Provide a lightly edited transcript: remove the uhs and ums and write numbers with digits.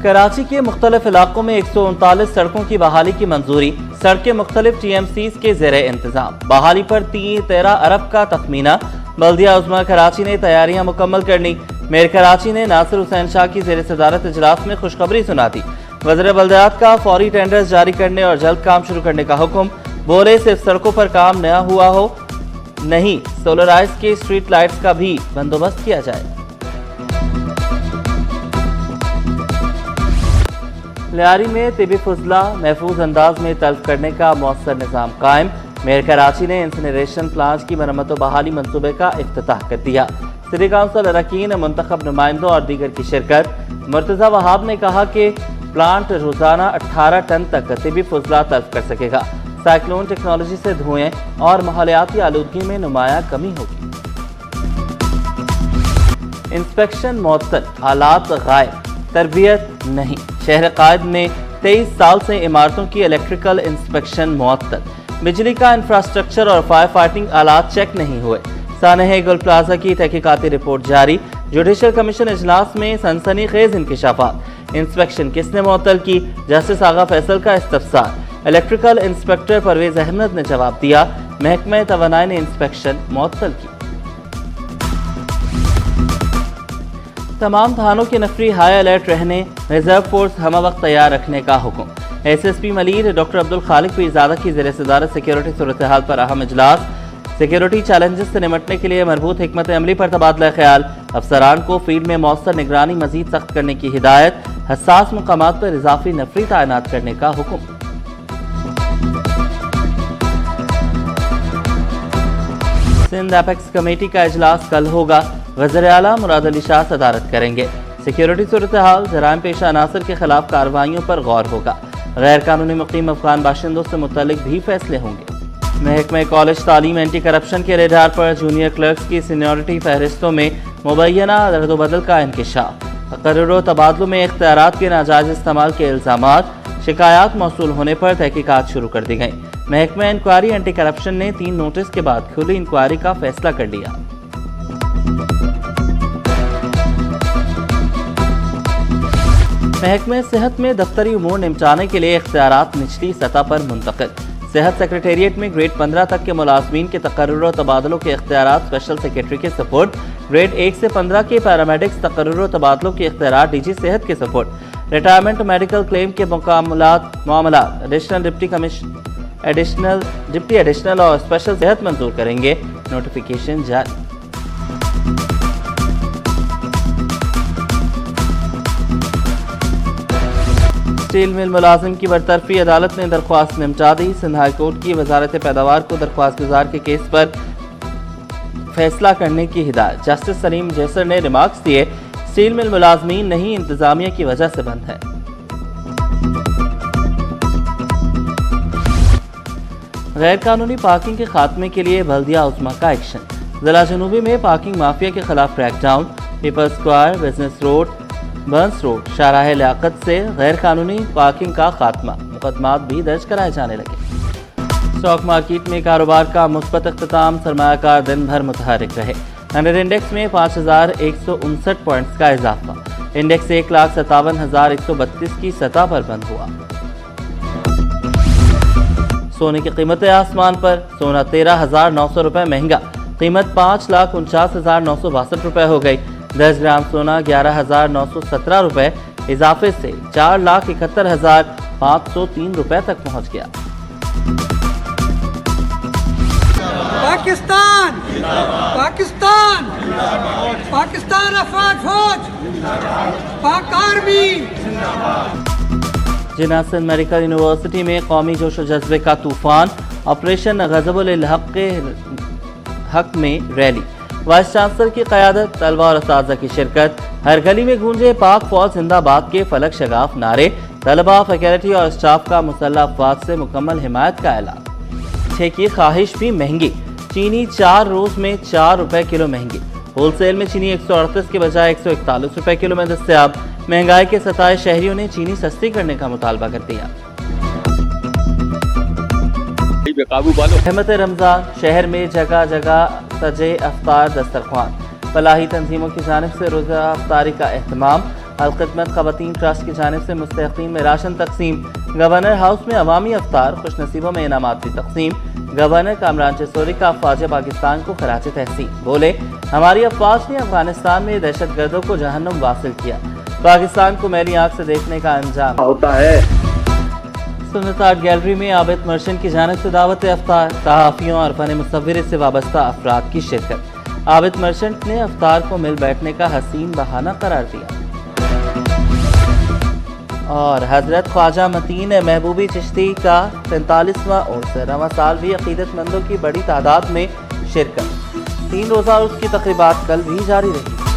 کراچی کے مختلف علاقوں میں 139 سڑکوں کی بحالی کی منظوری، سڑکیں مختلف ٹی ایم سیز کے زیر انتظام، بحالی پر 13 ارب کا تخمینہ، بلدیہ عظمیٰ کراچی نے تیاریاں مکمل کر لی۔ میئر کراچی نے ناصر حسین شاہ کی زیر صدارت اجلاس میں خوشخبری سنا دی۔ وزیر بلدیات کا فوری ٹینڈرز جاری کرنے اور جلد کام شروع کرنے کا حکم، بولے صرف سڑکوں پر کام نہ ہوا ہو، نہیں سولرائز کے اسٹریٹ لائٹس کا بھی بندوبست کیا جائے۔ لیاری میں طبی فضلہ محفوظ انداز میں تلف کرنے کا مؤثر نظام قائم، میئر کراچی نے انسنریشن پلانٹ کی مرمت و بحالی منصوبے کا افتتاح کر دیا۔ سٹی کونسل اراکین، منتخب نمائندوں اور دیگر کی شرکت۔ مرتضی وہاب نے کہا کہ پلانٹ روزانہ 18 ٹن تک طبی فضلہ تلف کر سکے گا۔ سائیکلون ٹیکنالوجی سے دھوئیں اور ماحولیاتی آلودگی میں نمایاں کمی ہوگی۔ انسپیکشن معطل، آلات غائب، تربیت نہیں۔ شہر قائد میں 23 سال سے عمارتوں کی الیکٹریکل انسپیکشن معطل، بجلی کا انفراسٹرکچر اور فائر فائٹنگ آلات چیک نہیں ہوئے۔ سانحہ گل پلازا کی تحقیقاتی رپورٹ جاری، جوڈیشل کمیشن اجلاس میں سنسنی خیز انکشافات۔ انسپیکشن کس نے معطل کی؟ جسٹس آغا فیصل کا استفسار۔ الیکٹریکل انسپیکٹر پرویز احمد نے جواب دیا، محکمہ توانائی نے انسپیکشن معطل کی۔ تمام تھانوں کے نفری ہائی الرٹ رہنے، ریزرو فورس ہمہ وقت تیار رکھنے کا حکم۔ S S P Malir doctor Abdul Khaliq Pirzada کی زیر صدارت سیکیورٹی صورتحال پر اہم اجلاس۔ سیکیورٹی چیلنجز سے نمٹنے کے لیے مربوط حکمت عملی پر تبادلہ خیال۔ افسران کو فیلڈ میں مؤثر نگرانی مزید سخت کرنے کی ہدایت، حساس مقامات پر اضافی نفری تعینات کرنے کا حکم۔ سندھ ایپیکس کمیٹی کا اجلاس کل ہوگا، وزیر اعلیٰ مراد علی شاہ صدارت کریں گے۔ سیکیورٹی صورتحال، جرائم پیشہ عناصر کے خلاف کارروائیوں پر غور ہوگا۔ غیر قانونی مقیم افغان باشندوں سے متعلق بھی فیصلے ہوں گے۔ محکمہ کالج تعلیم اینٹی کرپشن کے ریڈار پر جونیئر کلرکس کی سینیورٹی فہرستوں میں مبینہ رد و بدل کا انکشاف۔ تقرر و تبادلوں میں اختیارات کے ناجائز استعمال کے الزامات، شکایات موصول ہونے پر تحقیقات شروع کر دی گئیں۔ محکمہ انکوائری اینٹی کرپشن نے 3 نوٹس کے بعد کھلی انکوائری کا فیصلہ کر لیا۔ محکمہ صحت میں دفتری امور نمٹانے کے لیے اختیارات نچلی سطح پر منتقل۔ صحت سیکریٹریٹ میں گریڈ 15 تک کے ملازمین کے تقرر و تبادلوں کے اختیارات اسپیشل سیکریٹری کے سپورٹ، گریڈ 1 سے 15 کے پیرامیڈکس تقرر و تبادلوں کے اختیارات ڈی جی صحت کے سپورٹ۔ ریٹائرمنٹ میڈیکل کلیم کے معاملات ڈپٹی ایڈیشنل اور اسپیشل صحت منظور کریں گے، نوٹیفیکیشن جاری۔ اسٹیل مل ملازم کی برطرفی، عدالت نے درخواست نمٹا دی۔ سندھ ہائی کورٹ کی وزارت پیداوار کو درخواست گزار کے کیس پر فیصلہ کرنے کی ہدایت۔ جسٹس سلیم جیسر نے ریمارکس دیے، اسٹیل مل ملازمین نہیں انتظامیہ کی وجہ سے بند ہے۔ غیر قانونی پارکنگ کے خاتمے کے لیے بلدیہ عظمیٰ کا ایکشن۔ ضلع جنوبی میں پارکنگ مافیا کے خلاف crackdown, people square, business road, Burns road, Shahrah Liaquat سے غیر قانونی پارکنگ کا خاتمہ، مقدمات بھی درج کرائے جانے لگے۔ اسٹاک مارکیٹ میں کاروبار کا مثبت اختتام، سرمایہ کار دن بھر متحرک رہے۔ ہنڈریڈ انڈیکس میں 5159 پوائنٹس کا اضافہ، انڈیکس 1,57,132 کی سطح پر بند ہوا۔ سونے کی قیمتیں آسمان پر، سونا 13,900 روپے مہنگا، قیمت 5,49,962 روپے ہو گئی۔ 10 گرام سونا 11,917 روپے اضافے سے 4,71,503 روپے تک پہنچ گیا۔ پاکستان پاکستان پاکستان افواج فوج پاک آرمی۔ جناح سندھ میڈیکل یونیورسٹی میں قومی جوش و جذبے کا طوفان، آپریشن غضب الحق کے حق میں ریلی، وائس چانسلر کی قیادت، طلبہ اور اساتذہ کی شرکت۔ ہر گلی میں گونجے پاک فوج زندہ باد کے فلک شگاف نعرے، طلبہ، فیکلٹی اور اسٹاف کا مسلح افواج سے مکمل حمایت کا اعلان۔ مٹھے کی خواہش بھی مہنگی، چینی 4 روز میں 4 روپے کلو مہنگی، ہول سیل میں چینی 138 کے بجائے 141 روپے کلو میں دستیاب۔ مہنگائی کے ستائے شہریوں نے چینی سستی کرنے کا مطالبہ کر دیا۔ رحمت رمضان، شہر میں جگہ جگہ سجے افطار دسترخوان، فلاحی تنظیموں کی جانب سے روزہ افطاری کا اہتمام، الخدمت خواتین ٹرسٹ کی جانب سے مستحقین میں راشن تقسیم، گورنر ہاؤس میں عوامی افطار، خوش نصیبوں میں انعامات کی تقسیم۔ گورنر کامران چسوری کا افواج پاکستان کو خراج تحسین، بولے ہماری افواج نے افغانستان میں دہشت گردوں کو جہنم واصل کیا، پاکستان کو میلی آنکھ سے دیکھنے کا انجام ہوتا ہے۔ سنت آرٹ گیلری میں عابد مرچنٹ کی جانب سے دعوت افطار، صحافیوں اور فن مصورے سے وابستہ افراد کی شرکت۔ عابد مرچنٹ نے افطار کو مل بیٹھنے کا حسین بہانہ قرار دیا۔ اور حضرت خواجہ متین محبوبی چشتی کا 45واں عرس رواں سال بھی عقیدت مندوں کی بڑی تعداد میں شرکت۔ 3 روزہ عرس کی تقریبات کل بھی جاری رہی۔